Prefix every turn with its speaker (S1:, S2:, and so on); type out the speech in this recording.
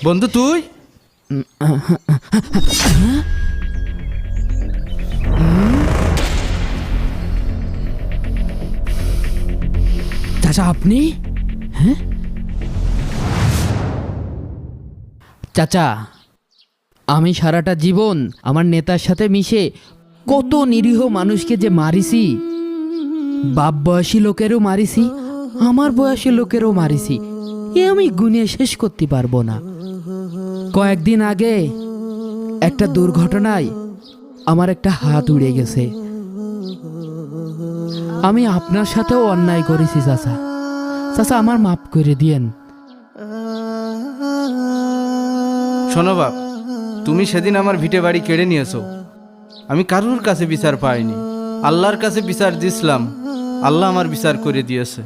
S1: বন্ধু তুই
S2: চাচা আপনি? হ্যাঁ চাচা, আমি সারাটা জীবন আমার নেতার সাথে মিশে কত নিরীহ মানুষকে যে মারিছি, বাপ বয়সী লোকেরও মারিছি, আমার বয়সী লোকেরও মারিছি, এ আমি গুনে শেষ করতে পারবো না। কয়েকদিন আগে একটা দুর্ঘটনায় আমার একটা হাত উড়ে গেছে। আমি আপনার সাথেও অন্যায় করেছি চাচা, চাচা আমার মাফ করে দিয়েন।
S1: শোনো বাপ, তুমি সেদিন আমার ভিটে বাড়ি কেড়ে নিয়েছো, আমি কারুর কাছে বিচার পাইনি, আল্লাহর কাছে বিচার দিয়েছিলাম, আল্লাহ আমার বিচার করে দিয়েছে।